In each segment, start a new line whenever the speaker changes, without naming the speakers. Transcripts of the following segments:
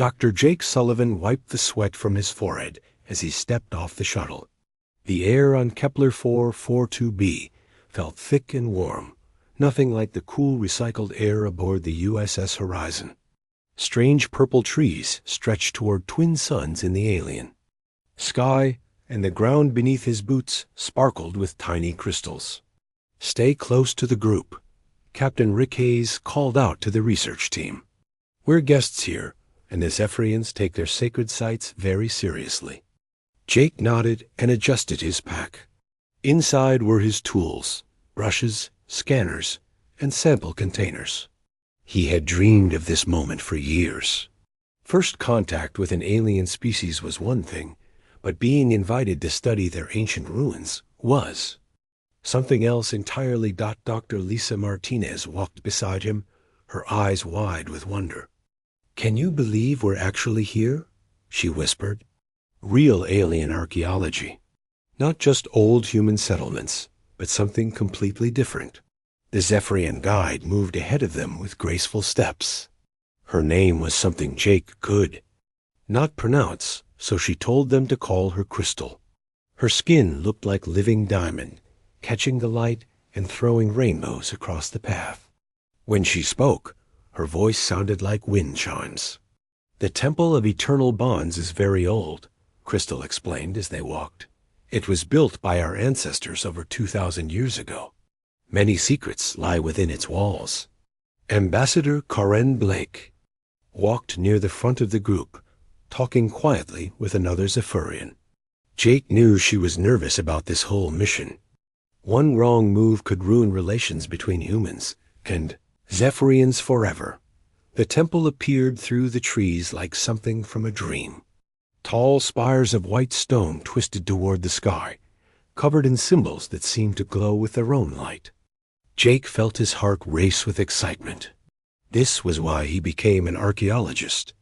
Dr. Jake Sullivan wiped the sweat from his forehead as he stepped off the shuttle. The air on Kepler 442b felt thick and warm, nothing like the cool recycled air aboard the USS Horizon. Strange purple trees stretched toward twin suns in the alien sky, and the ground beneath his boots sparkled with tiny crystals. "Stay close to the group," Captain Rick Hayes called out to the research team. "We're guests here, and the Zephyrians take their sacred sites very seriously." Jake nodded and adjusted his pack. Inside were his tools, brushes, scanners, and sample containers. He had dreamed of this moment for years. First contact with an alien species was one thing, but being invited to study their ancient ruins was something else entirely. Dr. Lisa Martinez walked beside him, her eyes wide with wonder. "Can you believe we're actually here?" she whispered. "Real alien archaeology. Not just old human settlements, but something completely different." The Zephyrian guide moved ahead of them with graceful steps. Her name was something Jake could not pronounce, so she told them to call her Crystal. Her skin looked like living diamond, catching the light and throwing rainbows across the path. When she spoke, her voice sounded like wind chimes. "The Temple of Eternal Bonds is very old," Crystal explained as they walked. "It was built by our ancestors over 2,000 years ago. Many secrets lie within its walls." Ambassador Karen Blake walked near the front of the group, talking quietly with another Zephyrian. Jake knew she was nervous about this whole mission. One wrong move could ruin relations between humans and Zephyrians forever. The temple appeared through the trees like something from a dream. Tall spires of white stone twisted toward the sky, covered in symbols that seemed to glow with their own light. Jake felt his heart race with excitement. This was why he became an archaeologist.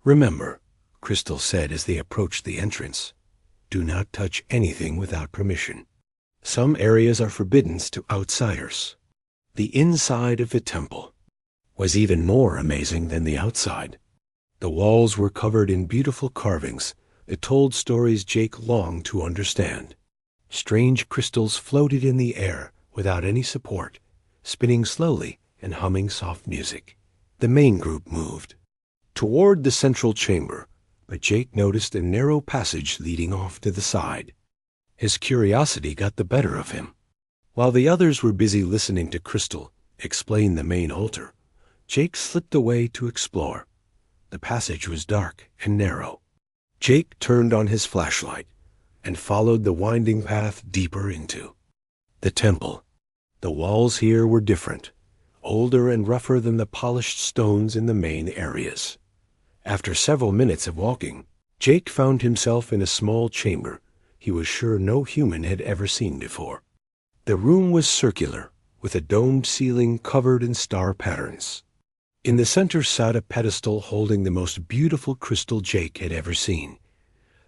"Remember," Crystal said as they approached the entrance, "do not touch anything without permission. Some areas are forbidden to outsiders." The inside of the temple was even more amazing than the outside. The walls were covered in beautiful carvings that told stories Jake longed to understand. Strange crystals floated in the air without any support, spinning slowly and humming soft music. The main group moved toward the central chamber, but Jake noticed a narrow passage leading off to the side. His curiosity got the better of him. While the others were busy listening to Crystal explain the main altar, Jake slipped away to explore. The passage was dark and narrow. Jake turned on his flashlight and followed the winding path deeper into the temple. The walls here were different, older and rougher than the polished stones in the main areas. After several minutes of walking, Jake found himself in a small chamber he was sure no human had ever seen before. The room was circular, with a domed ceiling covered in star patterns. In the center sat a pedestal holding the most beautiful crystal Jake had ever seen.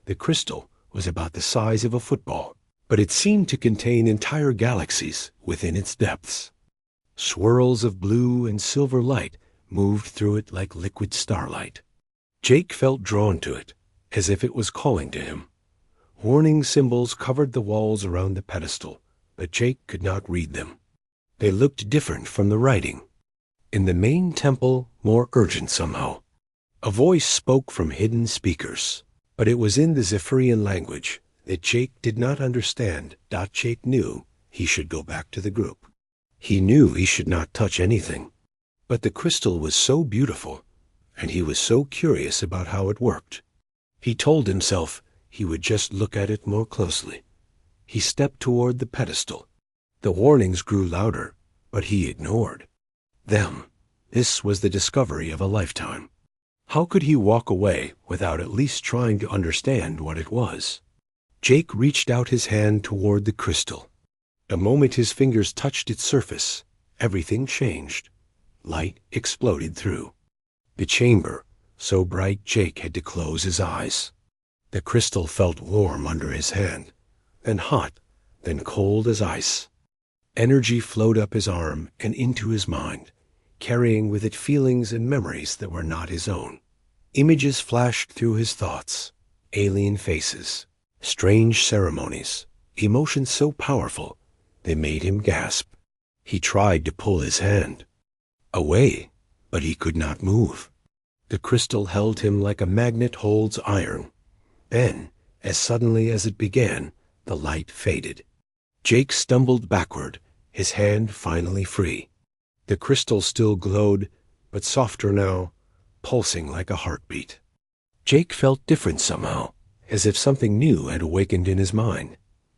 The crystal was about the size of a football, but it seemed to contain entire galaxies within its depths. Swirls of blue and silver light moved through it like liquid starlight. Jake felt drawn to it, as if it was calling to him. Warning symbols covered the walls around the pedestal, but Jake could not read them. They looked different from the writing. In the main temple, more urgent somehow. A voice spoke from hidden speakers, but it was in the Zephyrian language that Jake did not understand. Jake knew he should go back to the group. He knew he should not touch anything. But the crystal was so beautiful, and he was so curious about how it worked. He told himself he would just look at it more closely. He stepped toward the pedestal. The warnings grew louder, but he ignored them. This was the discovery of a lifetime. How could he walk away without at least trying to understand what it was? Jake reached out his hand toward the crystal. The moment his fingers touched its surface, everything changed. Light exploded through the chamber, so bright Jake had to close his eyes. The crystal felt warm under his hand, then hot, then cold as ice. Energy flowed up his arm and into his mind, carrying with it feelings and memories that were not his own. Images flashed through his thoughts. Alien faces, strange ceremonies, emotions so powerful they made him gasp. He tried to pull his hand away, but he could not move. The crystal held him like a magnet holds iron. Then, as suddenly as it began, the light faded. Jake stumbled backward, his hand finally free. The crystal still glowed, but softer now, pulsing like a heartbeat. Jake felt different somehow, as if something new had awakened in his mind.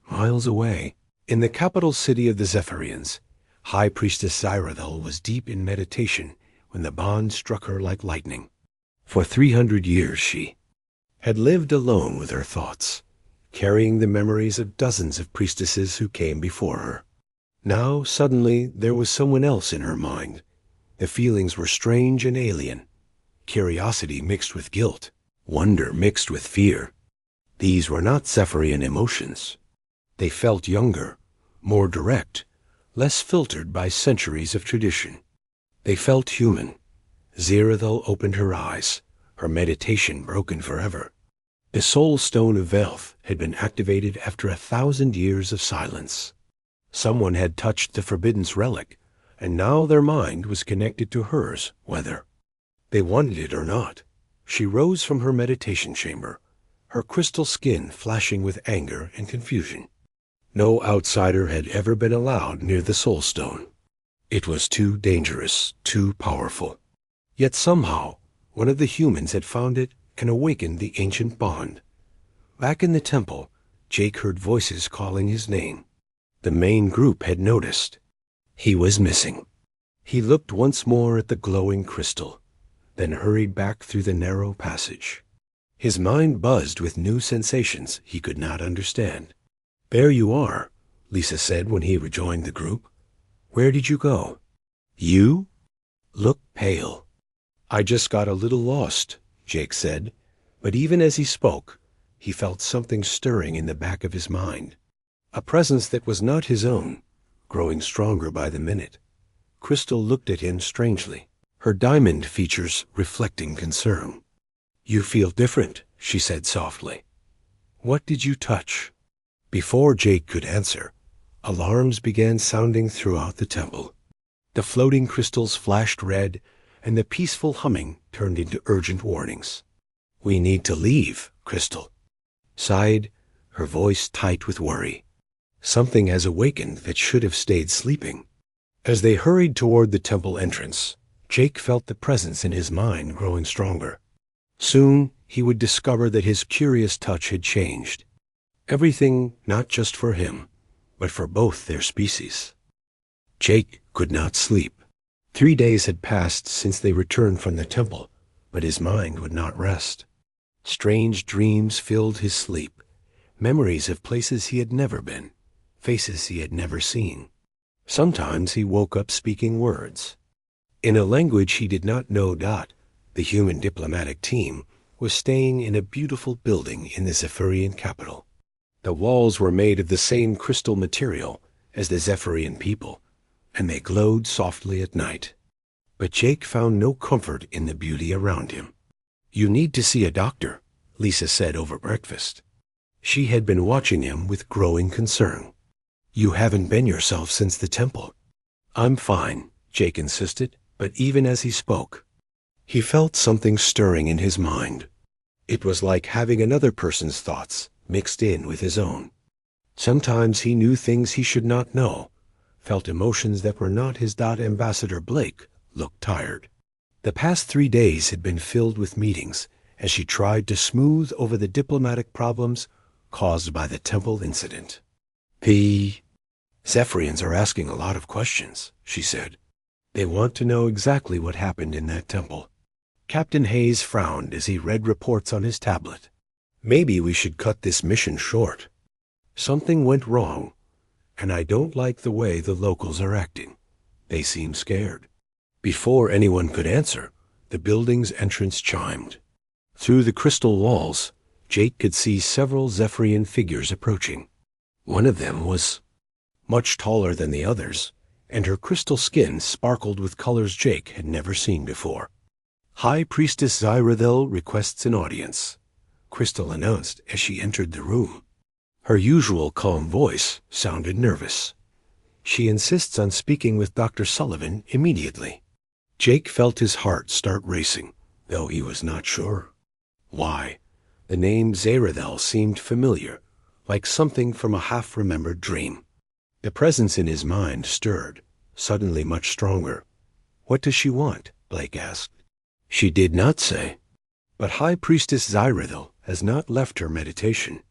Miles away, in the capital city of the Zephyrians, High Priestess Zyrathel was deep in meditation when the bond struck her like lightning. For 300 years she had lived alone with her thoughts, carrying the memories of dozens of priestesses who came before her. Now, suddenly, there was someone else in her mind. The feelings were strange and alien. Curiosity mixed with guilt, wonder mixed with fear. These were not Zephyrian emotions. They felt younger, more direct, less filtered by centuries of tradition. They felt human. Zyrathel opened her eyes, her meditation broken forever. The soul stone of Velth had been activated after 1,000 years of silence. Someone had touched the Forbidden's relic, and now their mind was connected to hers, whether they wanted it or not. She rose from her meditation chamber, her crystal skin flashing with anger and confusion. No outsider had ever been allowed near the soul stone. It was too dangerous, too powerful. Yet somehow, one of the humans had found it and awakened the ancient bond. Back in the temple, Jake heard voices calling his name. The main group had noticed. He was missing. He looked once more at the glowing crystal, then hurried back through the narrow passage. His mind buzzed with new sensations he could not understand. "There you are," Lisa said when he rejoined the group. "Where did you go?" "You?" "Look pale." "I just got a little lost," Jake said, but even as he spoke, he felt something stirring in the back of his mind. A presence that was not his own, growing stronger by the minute. Crystal looked at him strangely, her diamond features reflecting concern. "You feel different," she said softly. "What did you touch?" Before Jake could answer, alarms began sounding throughout the temple. The floating crystals flashed red, and the peaceful humming turned into urgent warnings. "We need to leave," Crystal sighed, her voice tight with worry. "Something has awakened that should have stayed sleeping." As they hurried toward the temple entrance, Jake felt the presence in his mind growing stronger. Soon he would discover that his curious touch had changed. Everything not just for him, but for both their species. Jake could not sleep. 3 days had passed since they returned from the temple, but his mind would not rest. Strange dreams filled his sleep, memories of places he had never been, faces he had never seen. Sometimes he woke up speaking words. In a language he did not know. The human diplomatic team was staying in a beautiful building in the Zephyrian capital. The walls were made of the same crystal material as the Zephyrian people, and they glowed softly at night. But Jake found no comfort in the beauty around him. "You need to see a doctor," Lisa said over breakfast. She had been watching him with growing concern. "You haven't been yourself since the temple." "I'm fine," Jake insisted, but even as he spoke, he felt something stirring in his mind. It was like having another person's thoughts mixed in with his own. Sometimes he knew things he should not know, felt emotions that were not his. Ambassador Blake looked tired. The past 3 days had been filled with meetings as she tried to smooth over the diplomatic problems caused by the temple incident. "The Zephyrians are asking a lot of questions," she said. "They want to know exactly what happened in that temple." Captain Hayes frowned as he read reports on his tablet. "Maybe we should cut this mission short. Something went wrong, and I don't like the way the locals are acting. They seem scared." Before anyone could answer, the building's entrance chimed. Through the crystal walls, Jake could see several Zephyrian figures approaching. One of them was much taller than the others, and her crystal skin sparkled with colors Jake had never seen before. High Priestess Zyrathel requests an audience, Crystal announced as she entered the room. Her usual calm voice sounded nervous. She insists on speaking with Dr. Sullivan immediately. Jake felt his heart start racing, though he was not sure. Why? The name Zyrathel seemed familiar, like something from a half-remembered dream. The presence in his mind stirred, suddenly much stronger. What does she want? Blake asked. She did not say. But High Priestess Zyrathel has not left her meditation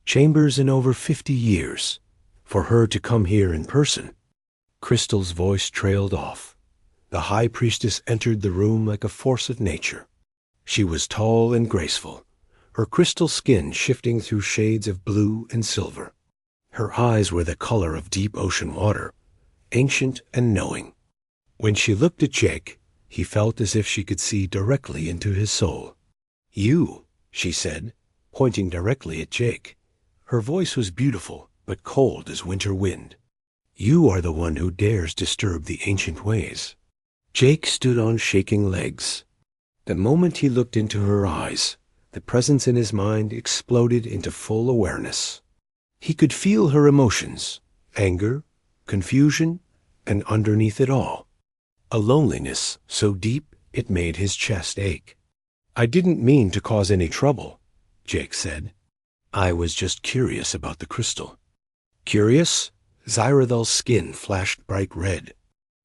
chambers in over 50 years. For her to come here in person. Crystal's voice trailed off. The High Priestess entered the room like a force of nature. She was tall and graceful, her crystal skin shifting through shades of blue and silver. Her eyes were the color of deep ocean water, ancient and knowing. When she looked at Jake, he felt as if she could see directly into his soul. "You," she said, pointing directly at Jake. Her voice was beautiful, but cold as winter wind. "You are the one who dares disturb the ancient ways." Jake stood on shaking legs. The moment he looked into her eyes, the presence in his mind exploded into full awareness. He could feel her emotions, anger, confusion, and underneath it all, a loneliness so deep it made his chest ache. "I didn't mean to cause any trouble," Jake said. "I was just curious about the crystal." "Curious?" Zyrathel's skin flashed bright red.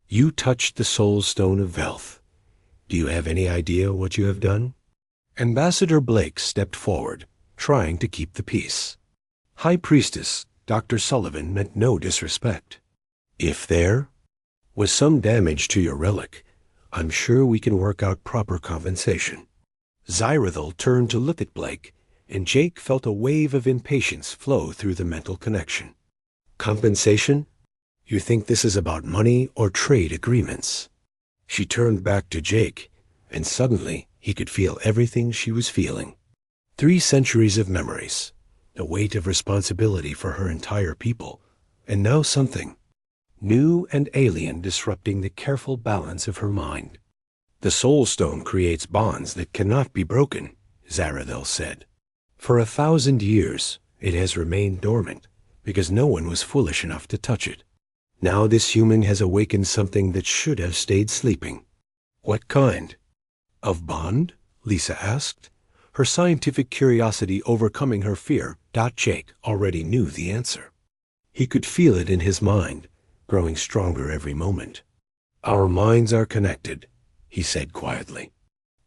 "You touched the soul stone of Velth. Do you have any idea what you have done?" Ambassador Blake stepped forward, trying to keep the peace. "High Priestess, Dr. Sullivan meant no disrespect. If there was some damage to your relic, I'm sure we can work out proper compensation." Zyrathel turned to look at Blake, and Jake felt a wave of impatience flow through the mental connection. "Compensation? You think this is about money or trade agreements?" She turned back to Jake, and suddenly he could feel everything she was feeling. 3 centuries of memories, the weight of responsibility for her entire people, and now something new and alien disrupting the careful balance of her mind. "The Soul Stone creates bonds that cannot be broken," Zyrathel said. "For 1,000 years, it has remained dormant, because no one was foolish enough to touch it. Now this human has awakened something that should have stayed sleeping." "What kind of bond?" Lisa asked, her scientific curiosity overcoming her fear. Jake already knew the answer. He could feel it in his mind, growing stronger every moment. "Our minds are connected," he said quietly.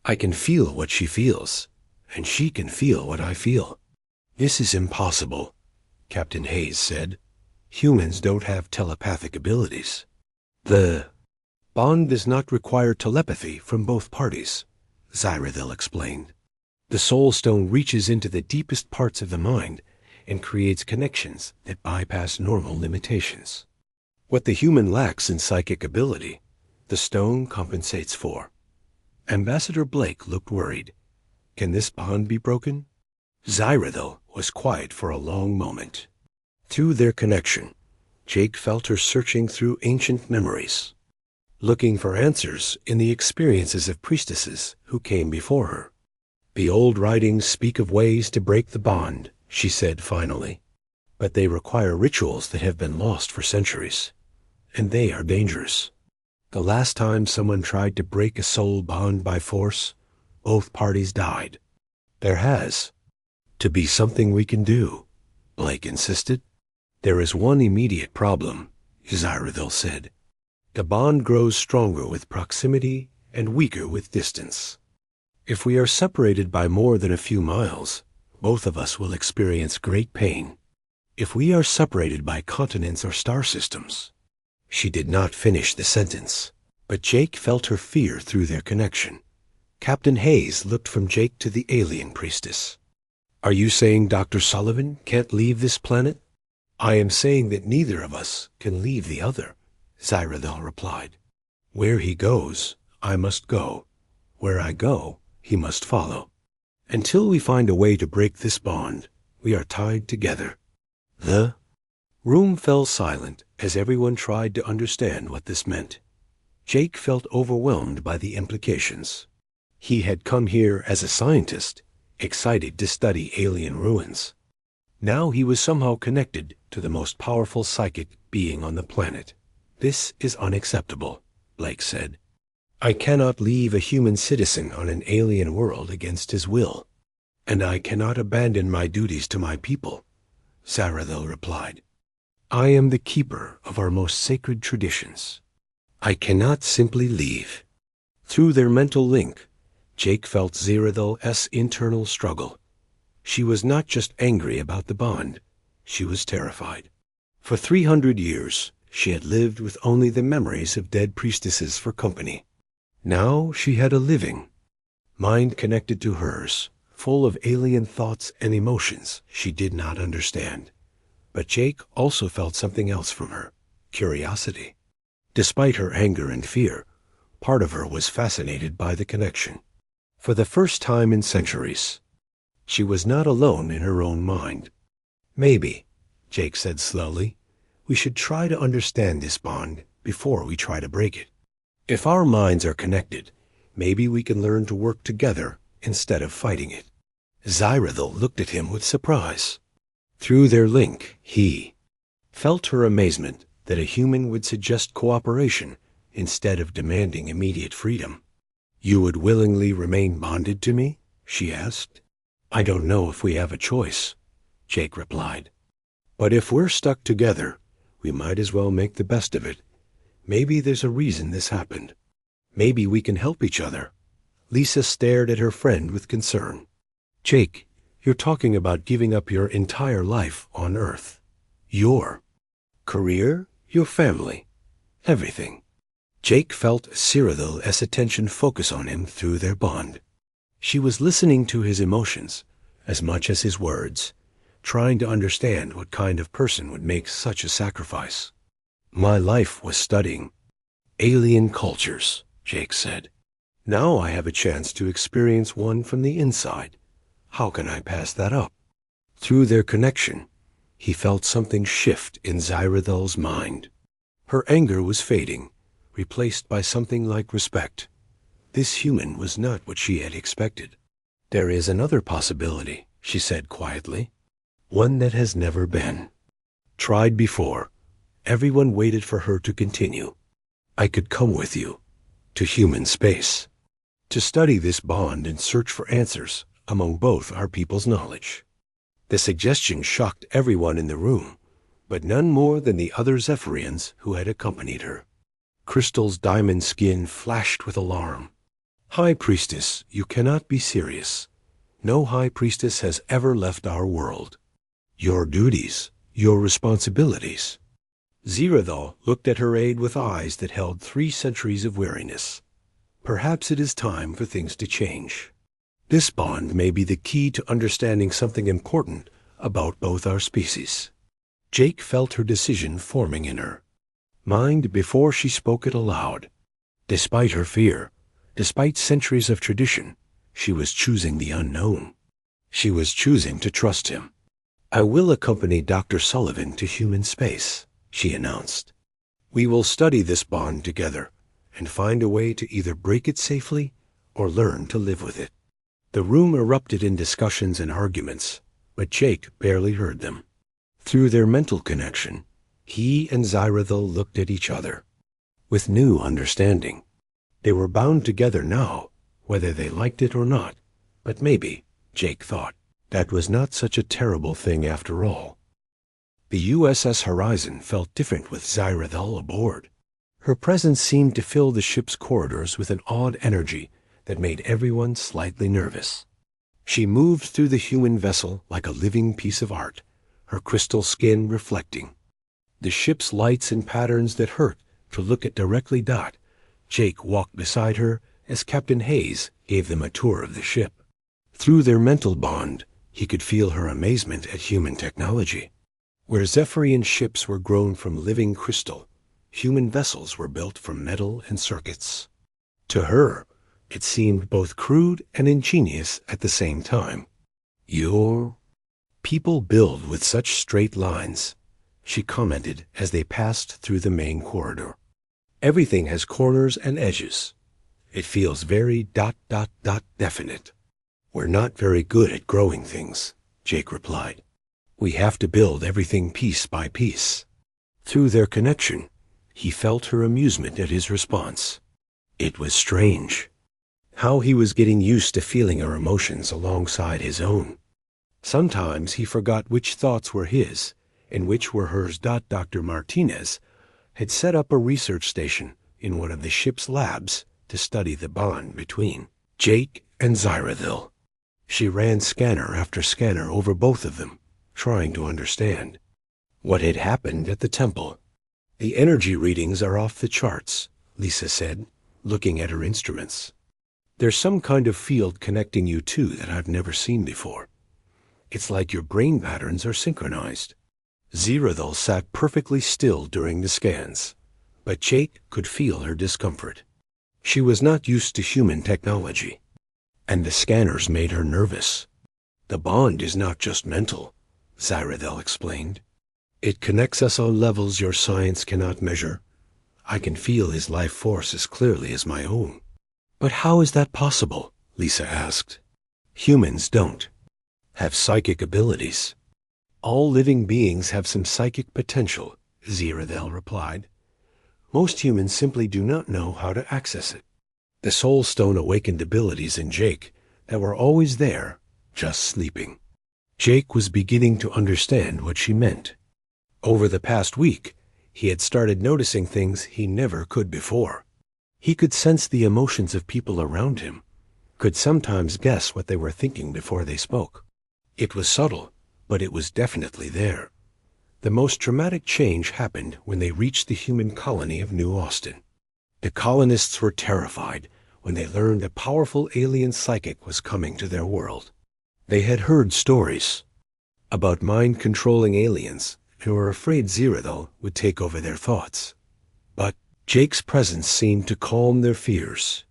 "I can feel what she feels, and she can feel what I feel." "This is impossible," Captain Hayes said. "Humans don't have telepathic abilities." "The bond does not require telepathy from both parties," Zyrathel explained. "The Soul Stone reaches into the deepest parts of the mind and creates connections that bypass normal limitations. What the human lacks in psychic ability, the stone compensates for." Ambassador Blake looked worried. "Can this bond be broken?" Zyrathel was quiet for a long moment. Through their connection, Jake felt her searching through ancient memories, looking for answers in the experiences of priestesses who came before her. "The old writings speak of ways to break the bond," she said finally. "But they require rituals that have been lost for centuries, and they are dangerous. The last time someone tried to break a soul bond by force, both parties died. There has to be something we can do," Blake insisted. "There is one immediate problem," Zyrathel said. "The bond grows stronger with proximity and weaker with distance. If we are separated by more than a few miles, both of us will experience great pain. If we are separated by continents or star systems—" She did not finish the sentence, but Jake felt her fear through their connection. Captain Hayes looked from Jake to the alien priestess. "Are you saying Dr. Sullivan can't leave this planet?" "I am saying that neither of us can leave the other," Zyrathel replied. "Where he goes, I must go. Where I go, he must follow. Until we find a way to break this bond, we are tied together." The room fell silent as everyone tried to understand what this meant. Jake felt overwhelmed by the implications. He had come here as a scientist, excited to study alien ruins. Now he was somehow connected to the most powerful psychic being on the planet. "This is unacceptable," Blake said. "I cannot leave a human citizen on an alien world against his will. And I cannot abandon my duties to my people," Zaradil replied. "I am the keeper of our most sacred traditions. I cannot simply leave." Through their mental link, Jake felt Zaradil's internal struggle. She was not just angry about the bond, she was terrified. For 300 years, she had lived with only the memories of dead priestesses for company. Now she had a living mind connected to hers, full of alien thoughts and emotions she did not understand. But Jake also felt something else from her, curiosity. Despite her anger and fear, part of her was fascinated by the connection. For the first time in centuries, she was not alone in her own mind. "Maybe," Jake said slowly, "we should try to understand this bond before we try to break it. If our minds are connected, maybe we can learn to work together instead of fighting it." Zaradil looked at him with surprise. Through their link, he felt her amazement that a human would suggest cooperation instead of demanding immediate freedom. "You would willingly remain bonded to me?" she asked. "I don't know if we have a choice," Jake replied. "But if we're stuck together, we might as well make the best of it. Maybe there's a reason this happened. Maybe we can help each other." Lisa stared at her friend with concern. "Jake, you're talking about giving up your entire life on Earth. Your career, your family, everything." Jake felt Zaradil's attention focus on him through their bond. She was listening to his emotions as much as his words, trying to understand what kind of person would make such a sacrifice. "My life was studying alien cultures," Jake said. "Now I have a chance to experience one from the inside. How can I pass that up?" Through their connection, he felt something shift in Zaradil's mind. Her anger was fading, replaced by something like respect. This human was not what she had expected. "There is another possibility," she said quietly. "One that has never been tried before. Everyone waited for her to continue. I could come with you to human space to study this bond and search for answers among both our people's knowledge." The suggestion shocked everyone in the room, but none more than the other Zephyrians who had accompanied her. Crystal's diamond skin flashed with alarm. "High Priestess, you cannot be serious. No High Priestess has ever left our world. Your duties, your responsibilities." Zaradil looked at her aide with eyes that held 3 centuries of weariness. "Perhaps it is time for things to change. This bond may be the key to understanding something important about both our species." Jake felt her decision forming in her mind before she spoke it aloud. Despite her fear, despite centuries of tradition, she was choosing the unknown. She was choosing to trust him. "I will accompany Dr. Sullivan to human space," she announced. "We will study this bond together and find a way to either break it safely or learn to live with it." The room erupted in discussions and arguments, but Jake barely heard them. Through their mental connection, he and Zaradil looked at each other with new understanding. They were bound together now, whether they liked it or not, but maybe, Jake thought, that was not such a terrible thing after all. The USS Horizon felt different with Zaradil aboard. Her presence seemed to fill the ship's corridors with an odd energy that made everyone slightly nervous. She moved through the human vessel like a living piece of art, her crystal skin reflecting. The ship's lights and patterns that hurt to look at directly. Jake walked beside her as Captain Hayes gave them a tour of the ship. Through their mental bond, he could feel her amazement at human technology. Where Zephyrian ships were grown from living crystal, human vessels were built from metal and circuits. To her, it seemed both crude and ingenious at the same time. "Your people build with such straight lines," she commented as they passed through the main corridor. "Everything has corners and edges. It feels very ... definite. We're not very good at growing things, Jake replied. We have to build everything piece by piece. Through their connection, he felt her amusement at his response. It was strange. How he was getting used to feeling her emotions alongside his own. Sometimes he forgot which thoughts were his and which were hers. Dr. Martinez had set up a research station in one of the ship's labs to study the bond between Jake and Zyrathil. She ran scanner after scanner over both of them, trying to understand what had happened at the temple. The energy readings are off the charts, Lisa said, looking at her instruments. There's some kind of field connecting you two that I've never seen before. It's like your brain patterns are synchronized. Zyrathil sat perfectly still during the scans, but Jake could feel her discomfort. She was not used to human technology, and the scanners made her nervous. The bond is not just mental, Zyrathil explained. It connects us on levels your science cannot measure. I can feel his life force as clearly as my own. But how is that possible? Lisa asked. Humans don't have psychic abilities. All living beings have some psychic potential, Zyrathil replied. Most humans simply do not know how to access it. The Soul Stone awakened abilities in Jake that were always there, just sleeping. Jake was beginning to understand what she meant. Over the past week, he had started noticing things he never could before. He could sense the emotions of people around him, could sometimes guess what they were thinking before they spoke. It was subtle, but it was definitely there. The most dramatic change happened when they reached the human colony of New Austin. The colonists were terrified when they learned a powerful alien psychic was coming to their world. They had heard stories about mind-controlling aliens and were afraid Zyrathil would take over their thoughts. But Jake's presence seemed to calm their fears.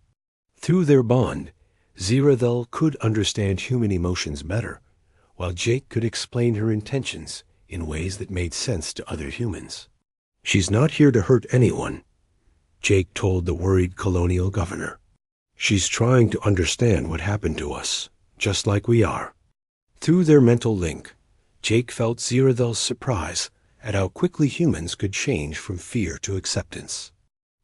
Through their bond, Zyrathil could understand human emotions better, while Jake could explain her intentions in ways that made sense to other humans. She's not here to hurt anyone, Jake told the worried colonial governor. She's trying to understand what happened to us, just like we are. Through their mental link, Jake felt Zyrathil's surprise at how quickly humans could change from fear to acceptance.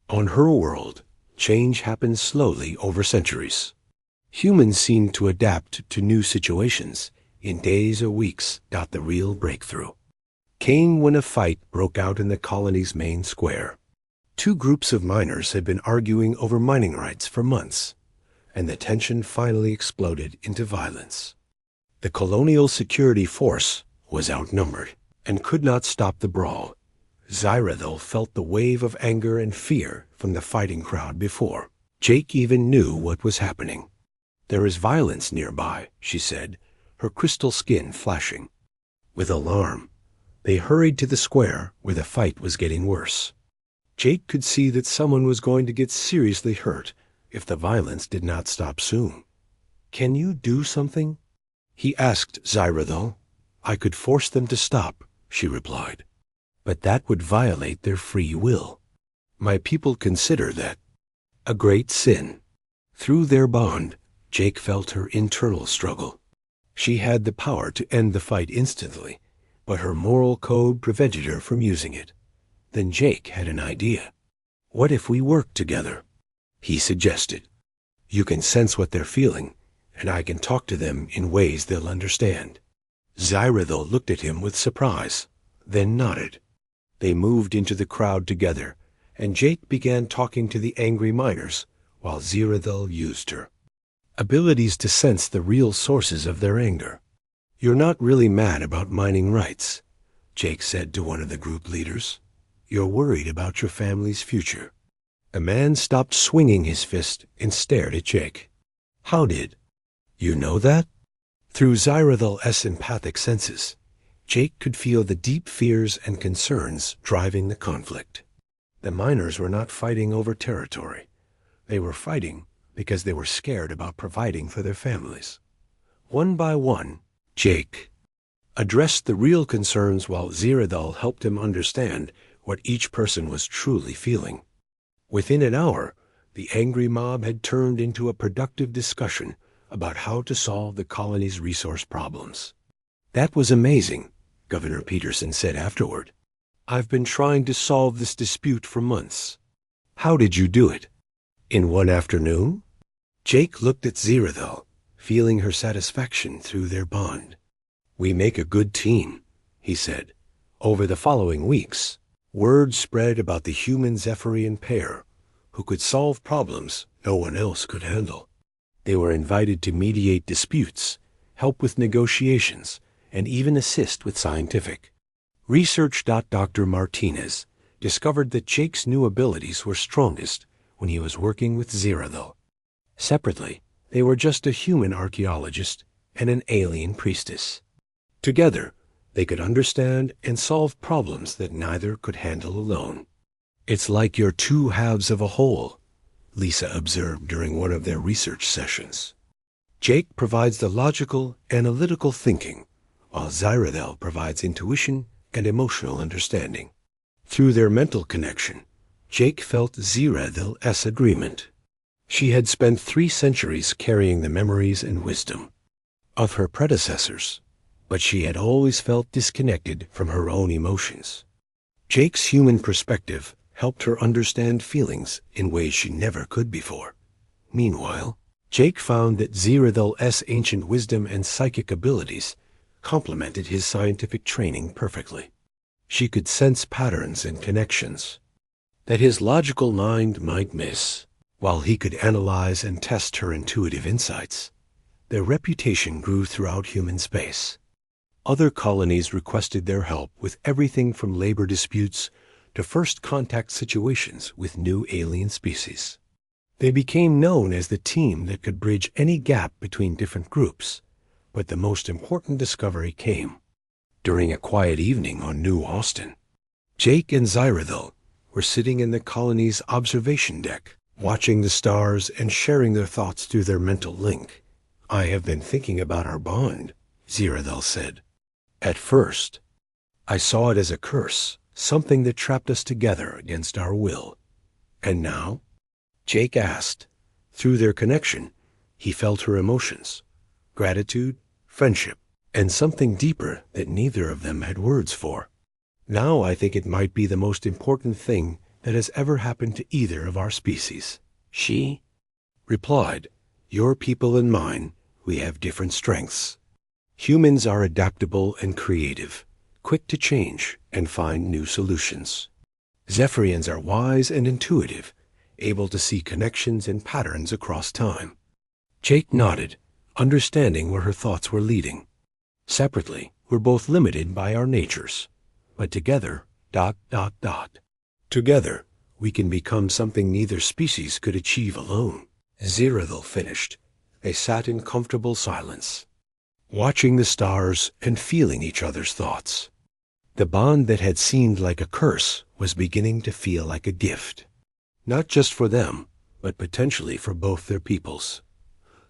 On her world, change happens slowly over centuries. Humans seemed to adapt to new situations in days or weeks. The real breakthrough came when a fight broke out in the colony's main square. Two groups of miners had been arguing over mining rights for months, and the tension finally exploded into violence. The colonial security force was outnumbered and could not stop the brawl. Zyrathil felt the wave of anger and fear from the fighting crowd before Jake even knew what was happening. There is violence nearby, she said, her crystal skin flashing. With alarm, they hurried to the square where the fight was getting worse. Jake could see that someone was going to get seriously hurt if the violence did not stop soon. Can you do something? He asked Zyrathil. I could force them to stop, she replied. But that would violate their free will. My people consider that a great sin. Through their bond, Jake felt her internal struggle. She had the power to end the fight instantly, but her moral code prevented her from using it. Then Jake had an idea. What if we work together? He suggested. You can sense what they're feeling, and I can talk to them in ways they'll understand. Zyrathil looked at him with surprise, then nodded. They moved into the crowd together, and Jake began talking to the angry miners while Zyrathil used her abilities to sense the real sources of their anger. You're not really mad about mining rights, Jake said to one of the group leaders. You're worried about your family's future. A man stopped swinging his fist and stared at Jake. How did you know that? Through Zyrathil's empathic senses, Jake could feel the deep fears and concerns driving the conflict. The miners were not fighting over territory. They were fighting because they were scared about providing for their families. One by one, Jake addressed the real concerns while Zyrathil helped him understand what each person was truly feeling. Within an hour, The angry mob had turned into a productive discussion about how to solve the colony's resource problems. "That was amazing," Governor Peterson said afterward. "I've been trying to solve this dispute for months." "How did you do it?" "In one afternoon?" Jake looked at Zeruthel, feeling her satisfaction through their bond. "We make a good team," he said. Over the following weeks, word spread about the human Zephyrian pair who could solve problems no one else could handle. They were invited to mediate disputes, help with negotiations, and even assist with scientific research. Dr. Martinez discovered that Jake's new abilities were strongest when he was working with Zeruthel. Separately, they were just a human archaeologist and an alien priestess. Together, they could understand and solve problems that neither could handle alone. "It's like you're two halves of a whole," Lisa observed during one of their research sessions. Jake provides the logical, analytical thinking, while Zeruthel provides intuition and emotional understanding. Through their mental connection, Jake felt Zeruthel-s agreement. She had spent 3 centuries carrying the memories and wisdom of her predecessors, but she had always felt disconnected from her own emotions. Jake's human perspective helped her understand feelings in ways she never could before. Meanwhile, Jake found that Zeruthel-s ancient wisdom and psychic abilities complemented his scientific training perfectly. She could sense patterns and connections that his logical mind might miss, while he could analyze and test her intuitive insights. Their reputation grew throughout human space. Other colonies requested their help with everything from labor disputes to first contact situations with new alien species. They became known as the team that could bridge any gap between different groups. But the most important discovery came during a quiet evening on New Austin. Jake and Zeruthel were sitting in the colony's observation deck, watching the stars and sharing their thoughts through their mental link. "I have been thinking about our bond," Zeruthel said. "At first, I saw it as a curse, something that trapped us together against our will. And now?" Jake asked. Through their connection, he felt her emotions, gratitude, friendship, and something deeper that neither of them had words for. "Now I think it might be the most important thing that has ever happened to either of our species," she replied. "Your people and mine, we have different strengths. Humans are adaptable and creative, quick to change and find new solutions. Zephyrians are wise and intuitive, able to see connections and patterns across time." Jake nodded, understanding where her thoughts were leading. "Separately, we're both limited by our natures, but together, ... together, we can become something neither species could achieve alone." Zeruthel finished. They sat in comfortable silence, watching the stars and feeling each other's thoughts. The bond that had seemed like a curse was beginning to feel like a gift, not just for them, but potentially for both their peoples.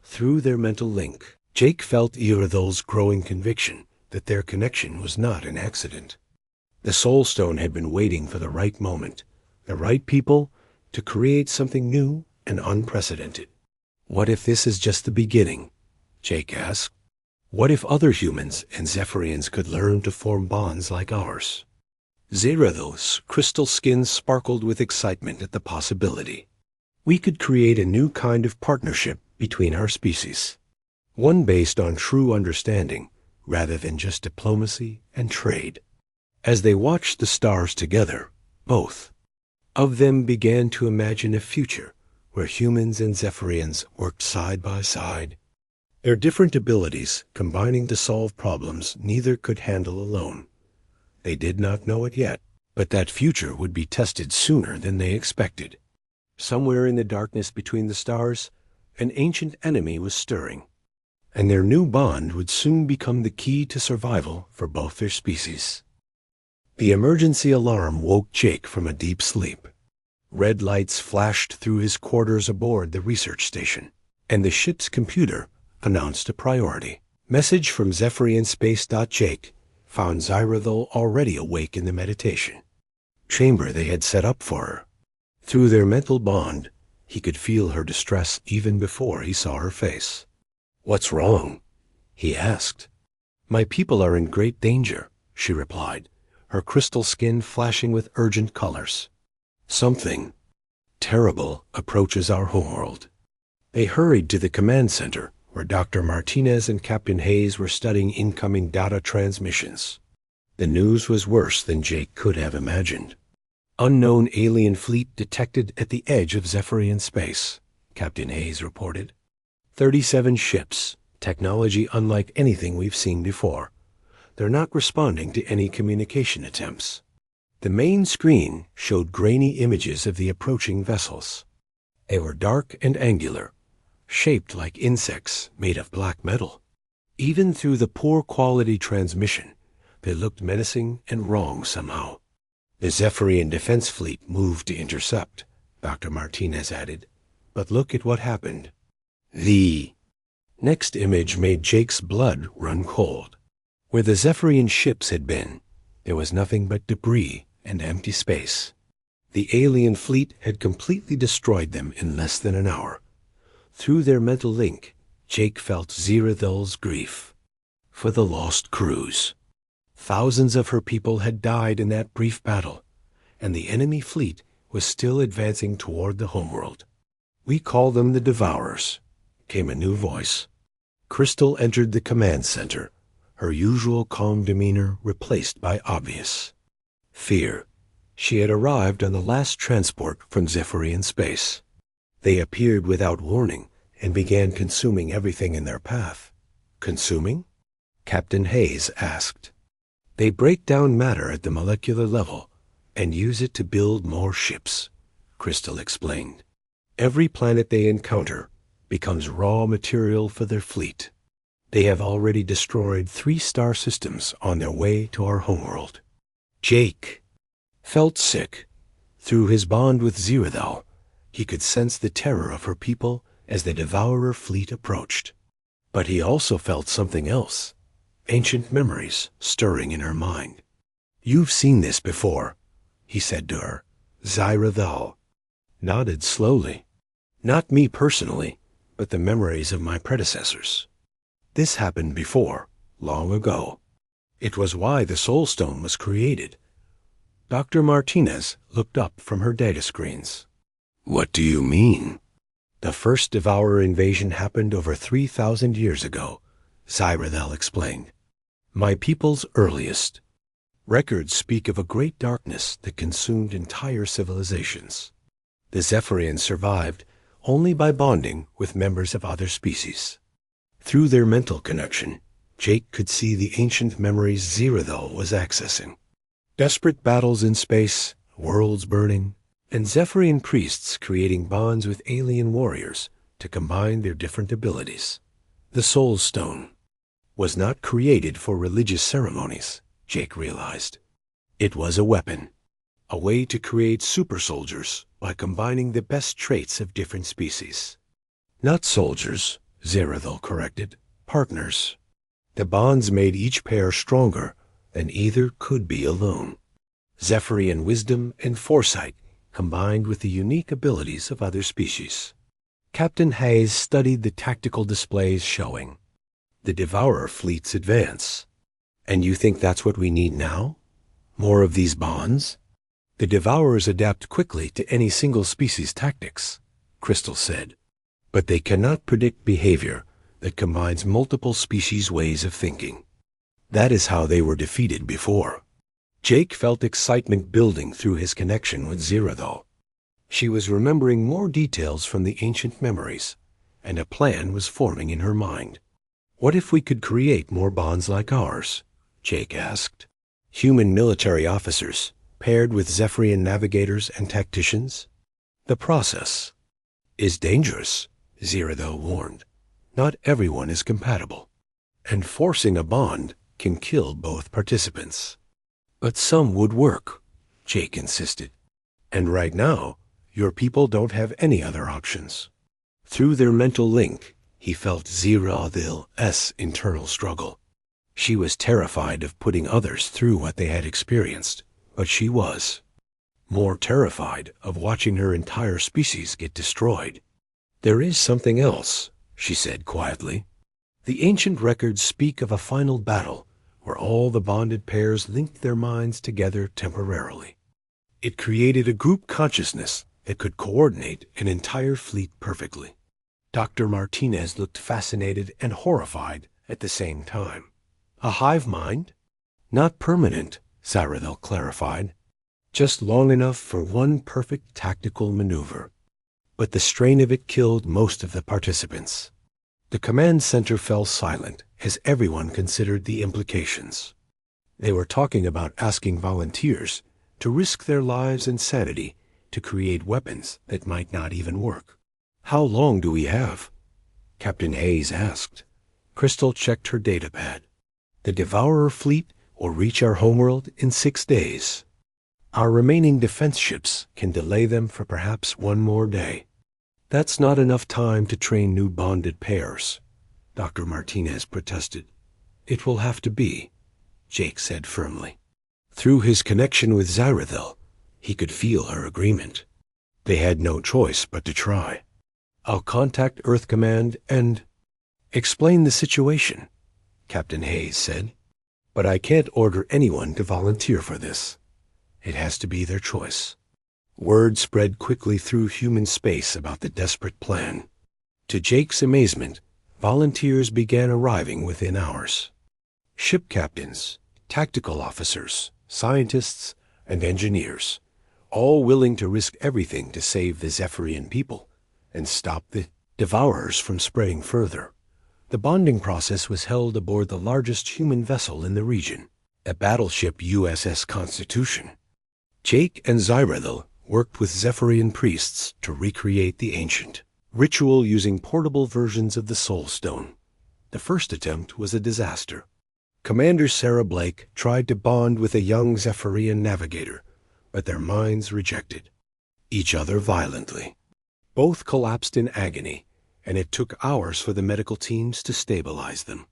Through their mental link, Jake felt Zerutel's growing conviction that their connection was not an accident. The Soul Stone had been waiting for the right moment, the right people, to create something new and unprecedented. "What if this is just the beginning?" Jake asked. "What if other humans and Zephyrians could learn to form bonds like ours?" Zerutel's crystal skin sparkled with excitement at the possibility. "We could create a new kind of partnership between our species, one based on true understanding rather than just diplomacy and trade." As they watched the stars together, both of them began to imagine a future where humans and Zephyrians worked side by side, their different abilities combining to solve problems neither could handle alone. They did not know it yet, but that future would be tested sooner than they expected. Somewhere in the darkness between the stars, an ancient enemy was stirring, and their new bond would soon become the key to survival for both their species. The emergency alarm woke Jake from a deep sleep. Red lights flashed through his quarters aboard the research station, and the ship's computer announced a priority. Message from Zephyrian Space. Jake found Zeruthel already awake in the meditation chamber they had set up for her. Through their mental bond, He could feel her distress even before he saw her face. "What's wrong?" he asked. "My people are in great danger," she replied, her crystal skin flashing with urgent colors. "Something terrible approaches our homeworld." They hurried to the command center, where Dr. Martinez and Captain Hayes were studying incoming data transmissions. The news was worse than Jake could have imagined. "Unknown alien fleet detected at the edge of Zephyrian space," Captain Hayes reported. 37 ships, technology unlike anything we've seen before. They're not responding to any communication attempts. The main screen showed grainy images of the approaching vessels. They were dark and angular, shaped like insects made of black metal. Even through the poor quality transmission, they looked menacing and wrong somehow. "The Zephyrian defense fleet moved to intercept," Dr. Martinez added. "But look at what happened." The next image made Jake's blood run cold. Where the Zephyrian ships had been, there was nothing but debris and empty space. The alien fleet had completely destroyed them in less than an hour. Through their mental link, Jake felt Zirathul's grief for the lost crews. Thousands of her people had died in that brief battle, and the enemy fleet was still advancing toward the homeworld. "We call them the Devourers," came a new voice. Crystal entered the command center, her usual calm demeanor replaced by obvious fear. She had arrived on the last transport from Zephyrian space. They appeared without warning and began consuming everything in their path. "Consuming?" Captain Hayes asked. "They break down matter at the molecular level and use it to build more ships," Crystal explained. "Every planet they encounter becomes raw material for their fleet. They have already destroyed 3 star systems on their way to our homeworld." Jake felt sick. Through his bond with Zirathul, he could sense the terror of her people as the Devourer fleet approached. But he also felt something else, ancient memories stirring in her mind. "You've seen this before," he said to her. Zirathul nodded slowly. "Not me personally, but the memories of my predecessors. This happened before, long ago. It was why the Soul Stone was created." Dr. Martinez looked up from her data screens. "What do you mean?" "The first Devourer invasion happened over 3,000 years ago," Zirathul explained. "My people's earliest. Records speak of a great darkness that consumed entire civilizations. The Zephyrians survived only by bonding with members of other species." Through their mental connection, Jake could see the ancient memories Zirathul was accessing. Desperate battles in space, worlds burning, and Zephyrian priests creating bonds with alien warriors to combine their different abilities. The Soul Stone was not created for religious ceremonies, Jake realized. It was a weapon, a way to create super soldiers by combining the best traits of different species. "Not soldiers," Zirathul corrected, "partners." The bonds made each pair stronger than either could be alone. Zephyrian wisdom and foresight combined with the unique abilities of other species. Captain Hayes studied the tactical displays showing the Devourer fleet's advance. "And you think that's what we need now? More of these bonds?" "The Devourers adapt quickly to any single species tactics," Crystal said. "But they cannot predict behavior that combines multiple species' ways of thinking. That is how they were defeated before." Jake felt excitement building through his connection with Zirathul. She was remembering more details from the ancient memories, and a plan was forming in her mind. "What if we could create more bonds like ours?" Jake asked. "Human military officers paired with Zephyrian navigators and tacticians?" "The process is dangerous," Zirathul warned. "Not everyone is compatible, and forcing a bond can kill both participants." "But some would work," Jake insisted. "And right now, your people don't have any other options." Through their mental link, he felt Zirathul's internal struggle. She was terrified of putting others through what they had experienced, but she was more terrified of watching her entire species get destroyed. "There is something else," she said quietly. "The ancient records speak of a final battle where all the bonded pairs linked their minds together temporarily. It created a group consciousness that could coordinate an entire fleet perfectly." Dr. Martinez looked fascinated and horrified at the same time. "A hive mind?" "Not permanent," Cyrithel clarified. "Just long enough for one perfect tactical maneuver. But the strain of it killed most of the participants." The command center fell silent as everyone considered the implications. They were talking about asking volunteers to risk their lives and sanity to create weapons that might not even work. "How long do we have?" Captain Hayes asked. Crystal checked her datapad. "The Devourer fleet will reach our homeworld in 6 days. Our remaining defense ships can delay them for perhaps one more day." "That's not enough time to train new bonded pairs," Dr. Martinez protested. "It will have to be," Jake said firmly. Through his connection with Cyrithel, he could feel her agreement. They had no choice but to try. "I'll contact Earth Command and explain the situation," Captain Hayes said. "But I can't order anyone to volunteer for this. It has to be their choice." Word spread quickly through human space about the desperate plan. To Jake's amazement, volunteers began arriving within hours. Ship captains, tactical officers, scientists, and engineers, all willing to risk everything to save the Zephyrian people and stop the Devourers from spreading further. The bonding process was held aboard the largest human vessel in the region, a battleship USS Constitution. Jake and Cyrithel worked with Zephyrian priests to recreate the ancient ritual using portable versions of the Soul Stone. The first attempt was a disaster. Commander Sarah Blake tried to bond with a young Zephyrian navigator, but their minds rejected each other violently. Both collapsed in agony, and it took hours for the medical teams to stabilize them.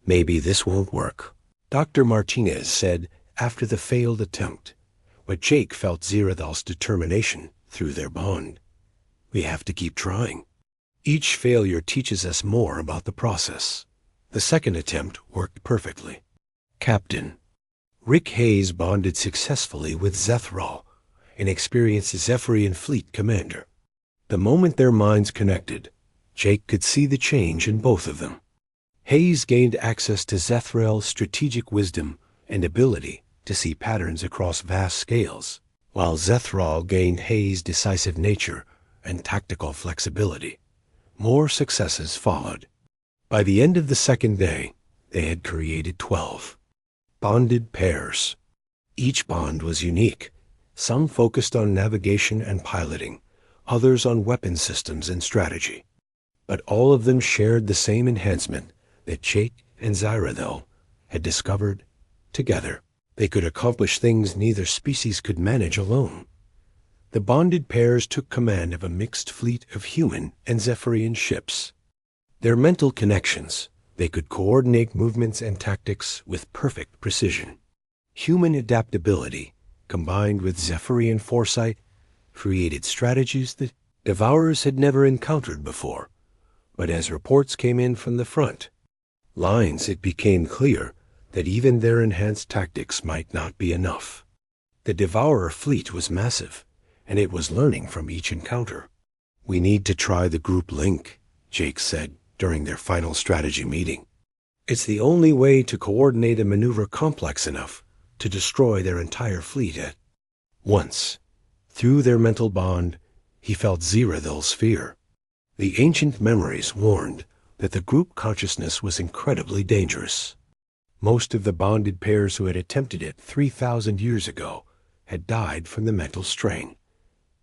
"Maybe this won't work," Dr. Martinez said after the failed attempt. But Jake felt Zirathel's determination through their bond. "We have to keep trying. Each failure teaches us more about the process." The second attempt worked perfectly. Captain Rick Hayes bonded successfully with Zethral, an experienced Zephyrian fleet commander. The moment their minds connected, Jake could see the change in both of them. Hayes gained access to Zethral's strategic wisdom and ability to see patterns across vast scales, while Zethral gained Hayes' decisive nature and tactical flexibility. More successes followed. By the end of the second day, they had created 12 bonded pairs. Each bond was unique. Some focused on navigation and piloting, others on weapon systems and strategy. But all of them shared the same enhancement that Jake and Cyrithel had discovered together. They could accomplish things neither species could manage alone. The bonded pairs took command of a mixed fleet of human and Zephyrian ships. Their mental connections, they could coordinate movements and tactics with perfect precision. Human adaptability, combined with Zephyrian foresight, created strategies that Devourers had never encountered before. But as reports came in from the front lines, it became clear that even their enhanced tactics might not be enough. The Devourer fleet was massive, and it was learning from each encounter. "We need to try the group link," Jake said during their final strategy meeting. "It's the only way to coordinate a maneuver complex enough to destroy their entire fleet at once." Through their mental bond, he felt Zirathel's fear. The ancient memories warned that the group consciousness was incredibly dangerous. Most of the bonded pairs who had attempted it 3,000 years ago had died from the mental strain.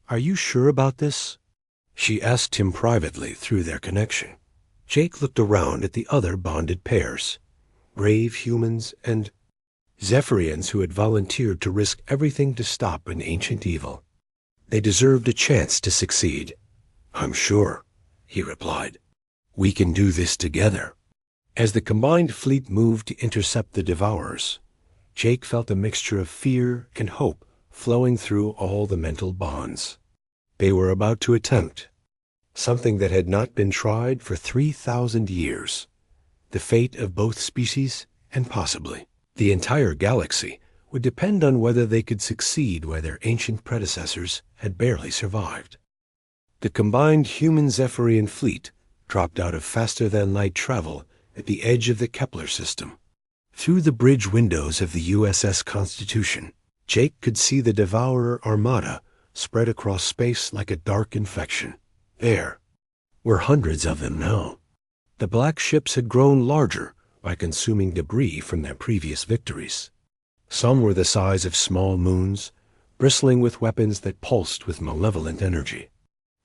"Are you sure about this?" she asked him privately through their connection. Jake looked around at the other bonded pairs, brave humans and Zephyrians who had volunteered to risk everything to stop an ancient evil. They deserved a chance to succeed. "I'm sure," he replied. "We can do this together." As the combined fleet moved to intercept the Devourers, Jake felt a mixture of fear and hope flowing through all the mental bonds. They were about to attempt something that had not been tried for 3,000 years. The fate of both species, and possibly the entire galaxy, would depend on whether they could succeed where their ancient predecessors had barely survived. The combined human-Zephyrian fleet dropped out of faster-than-light travel at the edge of the Kepler system. Through the bridge windows of the USS Constitution, Jake could see the Devourer Armada spread across space like a dark infection. There were hundreds of them now. The black ships had grown larger by consuming debris from their previous victories. Some were the size of small moons, bristling with weapons that pulsed with malevolent energy.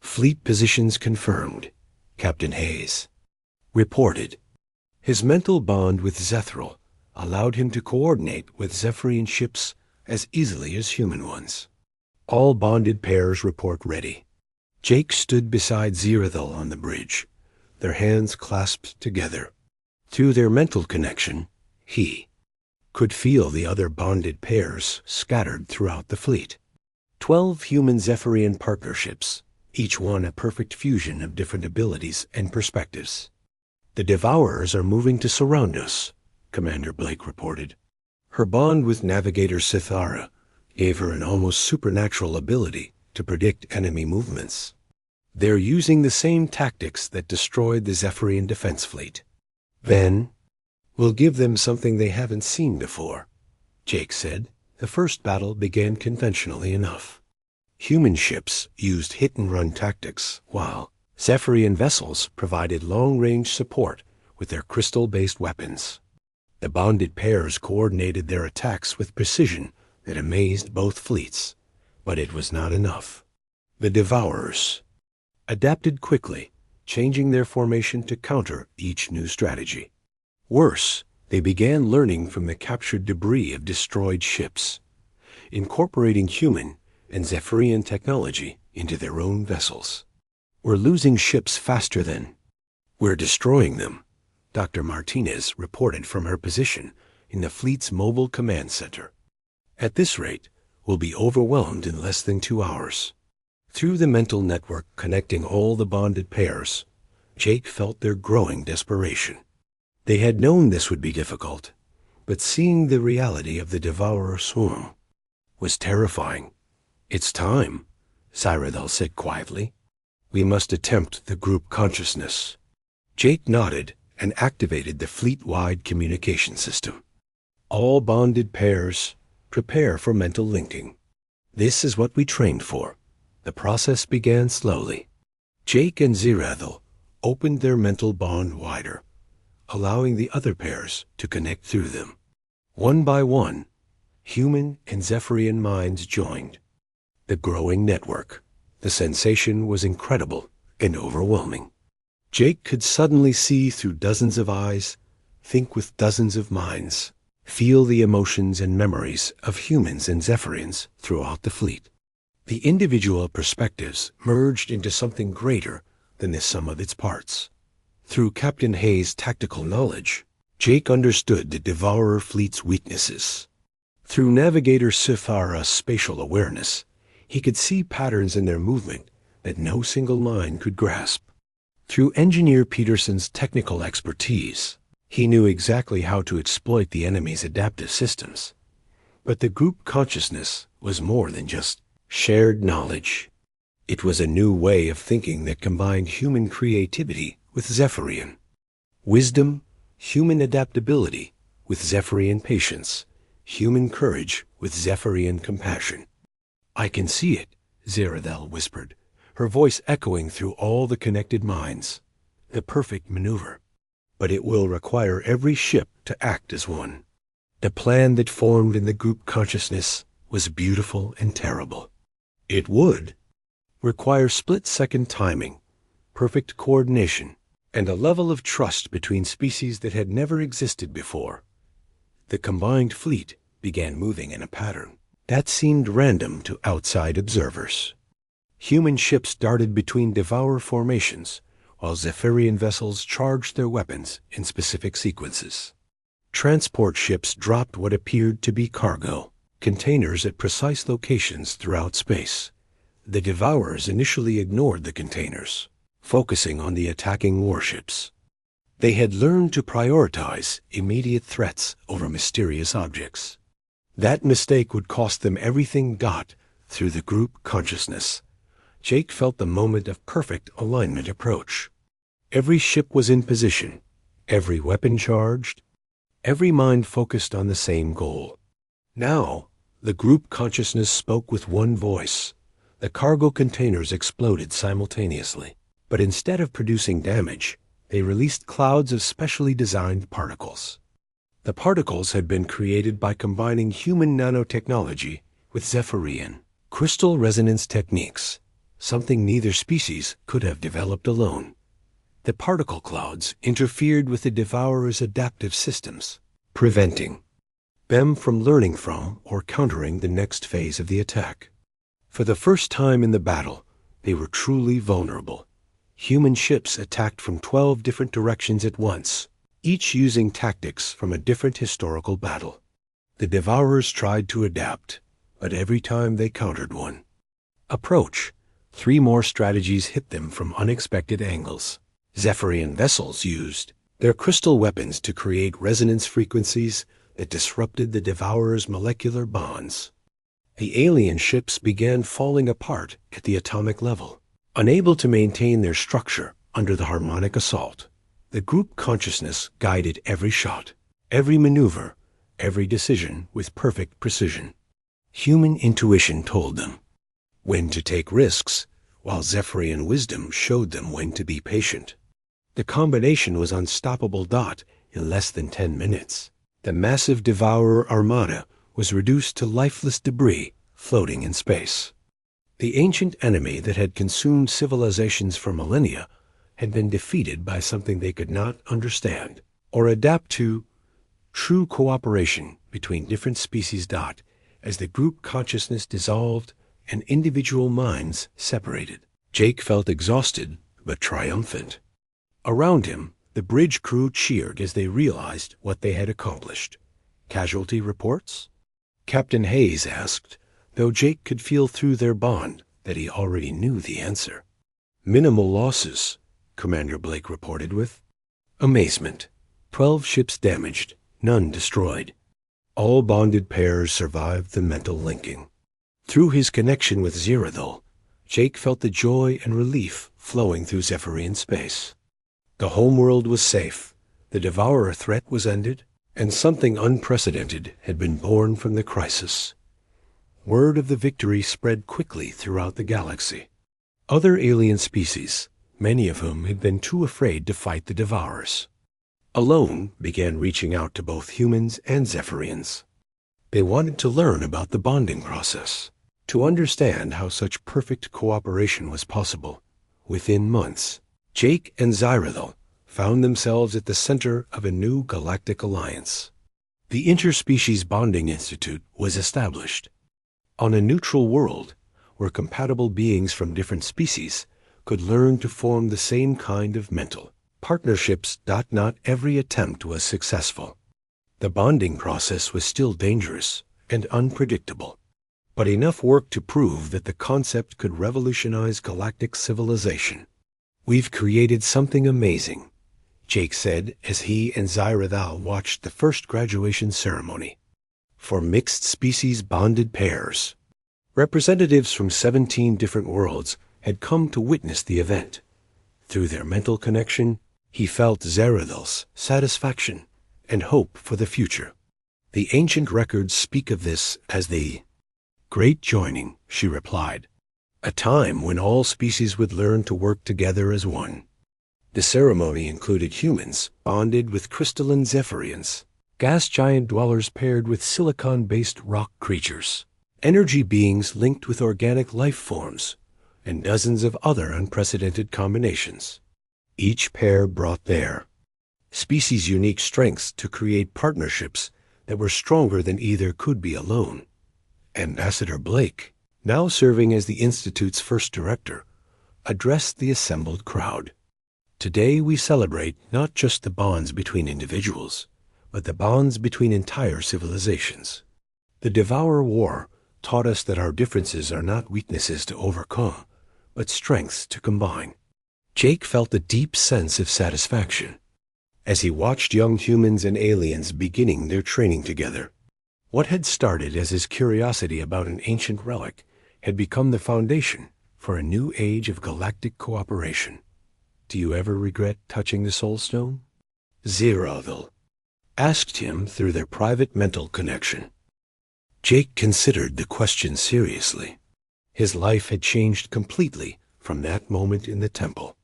Fleet positions confirmed, Captain Hayes reported. His mental bond with Zethral allowed him to coordinate with Zephyrian ships as easily as human ones. All bonded pairs report ready. Jake stood beside Zirathel on the bridge, their hands clasped together. Through their mental connection, he could feel the other bonded pairs scattered throughout the fleet. 12 human Zephyrian partnerships, each one a perfect fusion of different abilities and perspectives. The Devourers are moving to surround us, Commander Blake reported. Her bond with Navigator Sithara gave her an almost supernatural ability to predict enemy movements. They're using the same tactics that destroyed the Zephyrian defense fleet. Then, we'll give them something they haven't seen before, Jake said. The first battle began conventionally enough. Human ships used hit-and-run tactics, while Zephyrian vessels provided long-range support with their crystal-based weapons. The bonded pairs coordinated their attacks with precision that amazed both fleets, but it was not enough. The Devourers adapted quickly, changing their formation to counter each new strategy. Worse, they began learning from the captured debris of destroyed ships, incorporating human and Zephyrian technology into their own vessels. We're losing ships faster than we're destroying them, Dr. Martinez reported from her position in the fleet's mobile command center. At this rate, we'll be overwhelmed in less than 2 hours. Through the mental network connecting all the bonded pairs, Jake felt their growing desperation. They had known this would be difficult, but seeing the reality of the Devourer swarm was terrifying. It's time, Cyrodiil said quietly. We must attempt the group consciousness. Jake nodded and activated the fleet-wide communication system. All bonded pairs prepare for mental linking. This is what we trained for. The process began slowly. Jake and Zirathel opened their mental bond wider, allowing the other pairs to connect through them. One by one, human and Zephyrian minds joined. The growing network. The sensation was incredible and overwhelming. Jake could suddenly see through dozens of eyes, think with dozens of minds, feel the emotions and memories of humans and Zephyrians throughout the fleet. The individual perspectives merged into something greater than the sum of its parts. Through Captain Hayes' tactical knowledge, Jake understood the Devourer fleet's weaknesses. Through Navigator Sithara's spatial awareness, he could see patterns in their movement that no single mind could grasp. Through Engineer Peterson's technical expertise, he knew exactly how to exploit the enemy's adaptive systems. But the group consciousness was more than just shared knowledge. It was a new way of thinking that combined human creativity with Zephyrian wisdom, human adaptability with Zephyrian patience, human courage with Zephyrian compassion. I can see it, Zirathel whispered, her voice echoing through all the connected minds. The perfect maneuver. But it will require every ship to act as one. The plan that formed in the group consciousness was beautiful and terrible. It would require split-second timing, perfect coordination, and a level of trust between species that had never existed before. The combined fleet began moving in a pattern that seemed random to outside observers. Human ships darted between Devourer formations, while Zephyrian vessels charged their weapons in specific sequences. Transport ships dropped what appeared to be cargo, containers at precise locations throughout space. The Devourers initially ignored the containers, focusing on the attacking warships. They had learned to prioritize immediate threats over mysterious objects. That mistake would cost them everything got through the group consciousness. Jake felt the moment of perfect alignment approach. Every ship was in position, every weapon charged, every mind focused on the same goal. Now, the group consciousness spoke with one voice. The cargo containers exploded simultaneously, but instead of producing damage, they released clouds of specially designed particles. The particles had been created by combining human nanotechnology with Zephyrian crystal resonance techniques, something neither species could have developed alone. The particle clouds interfered with the Devourer's adaptive systems, preventing them from learning from or countering the next phase of the attack. For the first time in the battle, they were truly vulnerable. Human ships attacked from 12 different directions at once, each using tactics from a different historical battle. The Devourers tried to adapt, but every time they countered one approach, 3 more strategies hit them from unexpected angles. Zephyrian vessels used their crystal weapons to create resonance frequencies that disrupted the Devourers' molecular bonds. The alien ships began falling apart at the atomic level, unable to maintain their structure under the harmonic assault. The group consciousness guided every shot, every maneuver, every decision with perfect precision. Human intuition told them when to take risks, while Zephyrian wisdom showed them when to be patient. The combination was unstoppable. In less than 10 minutes, the massive Devourer armada was reduced to lifeless debris floating in space. The ancient enemy that had consumed civilizations for millennia had been defeated by something they could not understand or adapt to. True cooperation between different species. As the group consciousness dissolved and individual minds separated, Jake felt exhausted but triumphant. Around him, the bridge crew cheered as they realized what they had accomplished. Casualty reports? Captain Hayes asked, though Jake could feel through their bond that he already knew the answer. Minimal losses, Commander Blake reported with amazement. 12 ships damaged, none destroyed. All bonded pairs survived the mental linking. Through his connection with Zerathil, Jake felt the joy and relief flowing through Zephyrian space. The homeworld was safe, the Devourer threat was ended, and something unprecedented had been born from the crisis. Word of the victory spread quickly throughout the galaxy. Other alien species, many of whom had been too afraid to fight the Devourers, alone began reaching out to both humans and Zephyrians. They wanted to learn about the bonding process, to understand how such perfect cooperation was possible. Within months, Jake and Zerathil found themselves at the center of a new galactic alliance. The Interspecies Bonding Institute was established. On a neutral world, where compatible beings from different species could learn to form the same kind of mental partnerships. Not every attempt was successful. The bonding process was still dangerous and unpredictable, but enough work to prove that the concept could revolutionize galactic civilization. "We've created something amazing," Jake said as he and Zerathil watched the first graduation ceremony for mixed species bonded pairs. Representatives from 17 different worlds had come to witness the event. Through their mental connection, he felt Zerathil's satisfaction and hope for the future. The ancient records speak of this as the Great Joining, she replied, a time when all species would learn to work together as one. The ceremony included humans bonded with crystalline Zephyrians, gas giant dwellers paired with silicon-based rock creatures, energy beings linked with organic life forms, and dozens of other unprecedented combinations. Each pair brought their species-unique strengths to create partnerships that were stronger than either could be alone. Ambassador Blake, now serving as the Institute's first director, addressed the assembled crowd. "Today we celebrate not just the bonds between individuals, but the bonds between entire civilizations. The Devourer War taught us that our differences are not weaknesses to overcome, but strengths to combine. Jake felt a deep sense of satisfaction as he watched young humans and aliens beginning their training together. What had started as his curiosity about an ancient relic had become the foundation for a new age of galactic cooperation. Do you ever regret touching the Soul Stone? Zerothil asked him through their private mental connection. Jake considered the question seriously. His life had changed completely from that moment in the temple.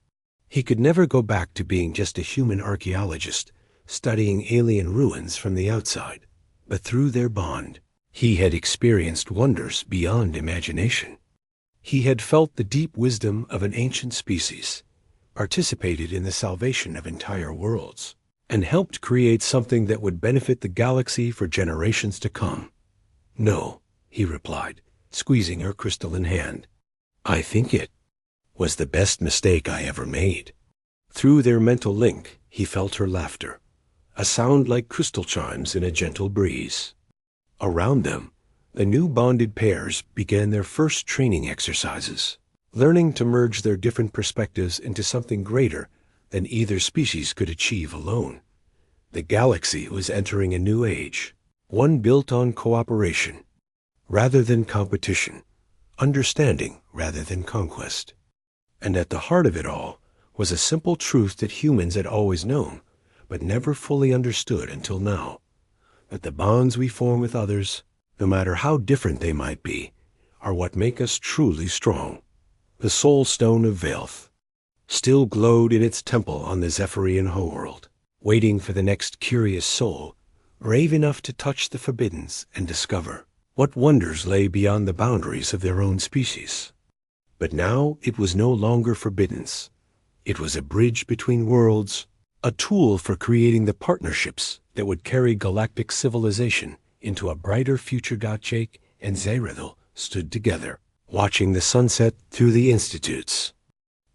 He could never go back to being just a human archaeologist, studying alien ruins from the outside. But through their bond, he had experienced wonders beyond imagination. He had felt the deep wisdom of an ancient species, participated in the salvation of entire worlds, and helped create something that would benefit the galaxy for generations to come. No, he replied, squeezing her crystalline hand. I think it was the best mistake I ever made. Through their mental link, he felt her laughter, a sound like crystal chimes in a gentle breeze. Around them, the new bonded pairs began their first training exercises, learning to merge their different perspectives into something greater than either species could achieve alone. The galaxy was entering a new age, one built on cooperation rather than competition, understanding rather than conquest. And at the heart of it all was a simple truth that humans had always known, but never fully understood until now, that the bonds we form with others, no matter how different they might be, are what make us truly strong. The Soul Stone of Velth still glowed in its temple on the Zephyrian homeworld, waiting for the next curious soul, brave enough to touch the forbiddens and discover what wonders lay beyond the boundaries of their own species. But now it was no longer forbiddens. It was a bridge between worlds, a tool for creating the partnerships that would carry galactic civilization into a brighter future. Jake and Zerothil stood together, watching the sunset through the institutes.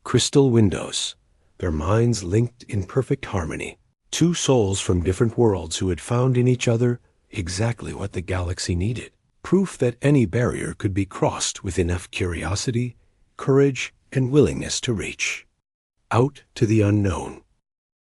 Crystal windows, their minds linked in perfect harmony. Two souls from different worlds who had found in each other exactly what the galaxy needed. Proof that any barrier could be crossed with enough curiosity, courage, and willingness to reach out to the unknown.